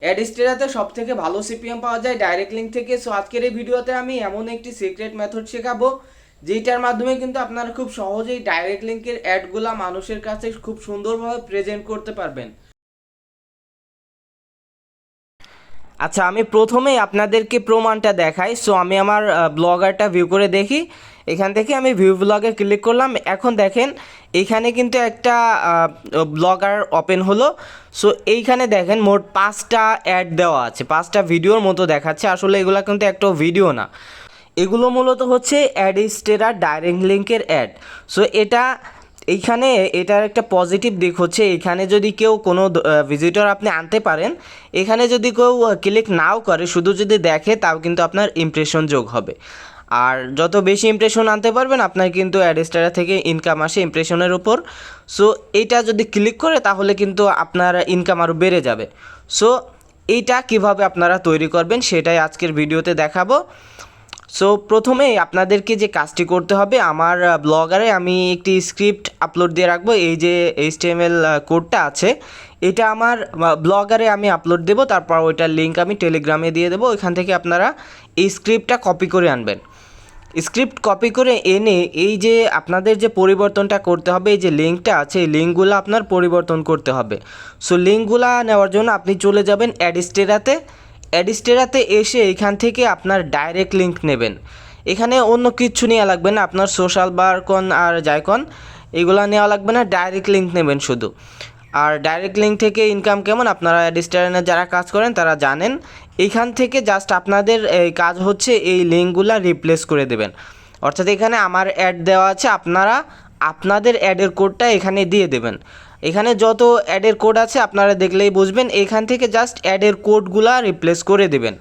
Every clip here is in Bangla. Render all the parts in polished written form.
অ্যাডস্টেরাতে সব থেকে ভালো সিপিএম পাওয়া যায় ডাইরেক্ট লিঙ্ক থেকে। সো আজকের এই ভিডিওতে আমি এমন একটি সিক্রেট মেথড শেখাবো যেটার মাধ্যমে কিন্তু আপনারা খুব সহজেই ডাইরেক্ট লিঙ্কের অ্যাডগুলা মানুষের কাছে খুব সুন্দরভাবে প্রেজেন্ট করতে পারবেন। আচ্ছা, আমি প্রথমেই আপনাদেরকে প্রমাণটা দেখাই। সো আমি আমার ব্লগারটা ভিউ করে দেখি। এখান থেকে আমি ভিউ ব্লগে ক্লিক করলাম। এখন দেখেন এইখানে কিন্তু একটা ব্লগার ওপেন হলো। সো এইখানে দেখেন মোট 5টা অ্যাড দেওয়া আছে, 5টা ভিডিওর মতো দেখাচ্ছে। আসলে এগুলো কিন্তু একটা ভিডিও না, এগুলো মূলত হচ্ছে অ্যাডস্টেরা ডাইরেক্ট লিঙ্কের অ্যাড। সো এইখানে এটার একটা পজিটিভ দিক হচ্ছে, এখানে যদি কেউ কোনো ভিজিটর আপনি আনতে পারেন, এখানে যদি কেউ ক্লিক নাও করে, শুধু যদি দেখে, তাও কিন্তু আপনার ইমপ্রেশন যোগ হবে। আর যত বেশি ইমপ্রেশন আনতে পারবেন আপনার কিন্তু অ্যাডস্টেরা থেকে ইনকাম আসে ইমপ্রেশনের উপর। সো এইটা যদি ক্লিক করে তাহলে কিন্তু আপনার ইনকাম আরও বেড়ে যাবে। সো এইটা কিভাবে আপনারা তৈরি করবেন সেটাই আজকের ভিডিওতে দেখাবো। সো প্রথমেই আপনাদেরকে যে কাজটি করতে হবে, আমার ব্লগারে আমি একটি স্ক্রিপ্ট আপলোড দিয়ে রাখবো। এই যে HTML কোডটা আছে, এটা আমার ব্লগারে আমি আপলোড দেবো। তারপর ওইটার লিঙ্ক আমি টেলিগ্রামে দিয়ে দেবো। ওইখান থেকে আপনারা এই স্ক্রিপ্টটা কপি করে আনবেন। স্ক্রিপ্ট কপি করে এনে এই যে আপনাদের যে পরিবর্তনটা করতে হবে, এই যে লিঙ্কটা আছে, এই লিঙ্কগুলো আপনার পরিবর্তন করতে হবে। সো লিঙ্কগুলো নেওয়ার জন্য আপনি চলে যাবেন অ্যাডস্টেরাতে এসে এখান থেকে আপনার ডাইরেক্ট লিঙ্ক নেবেন। এখানে অন্য কিচ্ছু নেওয়া লাগবে না, আপনার সোশ্যাল বার কন আর যাইকন এগুলো নেওয়া লাগবে না, ডাইরেক্ট লিঙ্ক নেবেন শুধু। আর ডাইরেক্ট লিঙ্ক থেকে ইনকাম কেমন আপনারা অ্যাডস্টেরানে যারা কাজ করেন তারা জানেন। এইখান থেকে জাস্ট আপনাদের এই কাজ হচ্ছে এই লিঙ্কগুলো রিপ্লেস করে দেবেন। অর্থাৎ এখানে আমার অ্যাড দেওয়া আছে, আপনারা আপনাদের অ্যাডের কোডটা এখানে দিয়ে দেবেন। এখানে যত অ্যাডের কোড আছে আপনারা দেখলেই বুঝবেন। এখান থেকে জাস্ট অ্যাডের কোডগুলা রিপ্লেস করে দেবেন।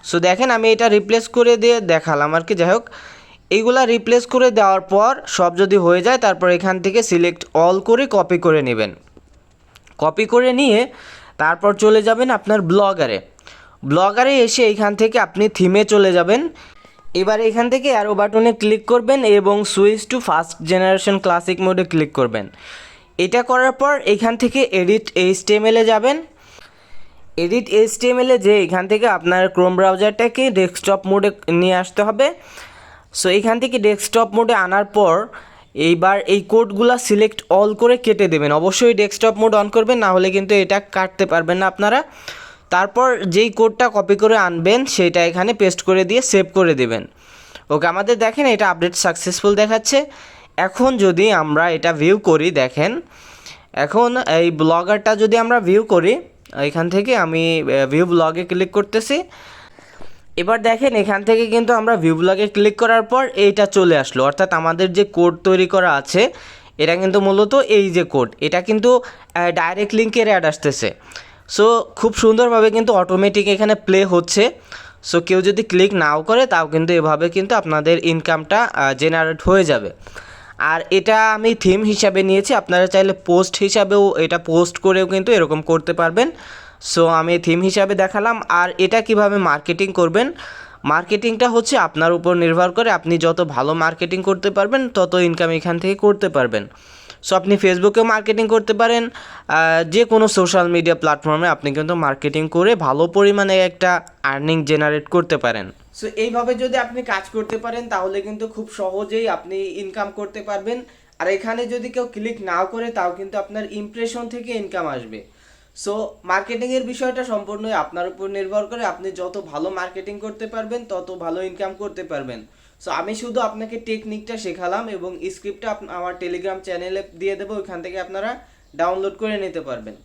সো দেখেন আমি এটা রিপ্লেস করে দিয়ে দেখালাম আর কি। যাই হোক, এইগুলা রিপ্লেস করে দেওয়ার পর সব যদি হয়ে যায়, তারপর এখান থেকে সিলেক্ট অল করে কপি করে নেবেন। কপি করে নিয়ে তারপর চলে যাবেন আপনার ব্লগারে এসে এইখান থেকে আপনি থিমে চলে যাবেন। এবার এখান থেকে অ্যারো বাটনে ক্লিক করবেন এবং switch to first generation classic মোডে ক্লিক করবেন। এটা করার পর এখান থেকে এডিট HTML এ যাবেন। এডিট HTML এ যে এখান থেকে আপনার ক্রোম ব্রাউজারটাকে ডেস্কটপ মোডে নিয়ে আসতে হবে। সো এখান থেকে ডেস্কটপ মোডে আনার পর এইবার এই কোডগুলা সিলেক্ট অল করে কেটে দেবেন। অবশ্যই ডেস্কটপ মোড অন করবেন, না হলে কিন্তু এটা কাটতে পারবেন না আপনারা। তারপর যেই কোডটা কপি করে আনবেন সেটা এখানে পেস্ট করে দিয়ে সেভ করে দেবেন। ওকে, আমাদের দেখেন এটা আপডেট সাকসেসফুল দেখাচ্ছে। এখন যদি আমরা এটা ভিউ করি, দেখেন এখন এই ব্লগারটা যদি আমরা ভিউ করি, এখান থেকে আমি ভিউ ব্লগে ক্লিক করতেছি। এবার দেখেন এখান থেকে কিন্তু আমরা ভিউ ব্লগে ক্লিক করার পর এইটা চলে আসলো। অর্থাৎ আমাদের যে কোড তৈরি করা আছে এটা কিন্তু মূলত এই যে কোড, এটা কিন্তু ডাইরেক্ট লিঙ্কের অ্যাড আসতেছে। সো খুব সুন্দরভাবে কিন্তু অটোমেটিক এখানে প্লে হচ্ছে। সো কেউ যদি ক্লিক নাও করে তাও কিন্তু এভাবে কিন্তু আপনাদের ইনকামটা জেনারেট হয়ে যাবে। আর এটা আমি থিম হিসাবে নিয়েছি, আপনারা চাইলে পোস্ট হিসাবেও এটা পোস্ট করেও কিন্তু এরকম করতে পারবেন। সো আমি থিম হিসাবে দেখালাম। আর এটা কিভাবে মার্কেটিং করবেন, মার্কেটিংটা হচ্ছে আপনার উপর নির্ভর করে। আপনি যত ভালো মার্কেটিং করতে পারবেন তত ইনকাম এখান থেকে করতে পারবেন। সো আপনি ফেসবুকেও মার্কেটিং করতে পারেন, যে কোনো সোশ্যাল মিডিয়া প্ল্যাটফর্মে আপনি কিন্তু মার্কেটিং করে ভালো পরিমাণে একটা আর্নিং জেনারেট করতে পারেন। সো এইভাবে যদি আপনি কাজ করতে পারেন তাহলে কিন্তু খুব সহজেই আপনি ইনকাম করতে পারবেন। আর এখানে যদি কেউ ক্লিক নাও করে তাও কিন্তু আপনার ইমপ্রেশন থেকে ইনকাম আসবে। সো মার্কেটিংয়ের বিষয়টা সম্পূর্ণই আপনার উপর নির্ভর করে। আপনি যত ভালো মার্কেটিং করতে পারবেন তত ভালো ইনকাম করতে পারবেন। সো আমি শুধু আপনাকে টেকনিকটা শেখালাম এবং স্ক্রিপ্টটা আমার টেলিগ্রাম চ্যানেলে দিয়ে দেবো, ওইখান থেকে আপনারা ডাউনলোড করে নিতে পারবেন।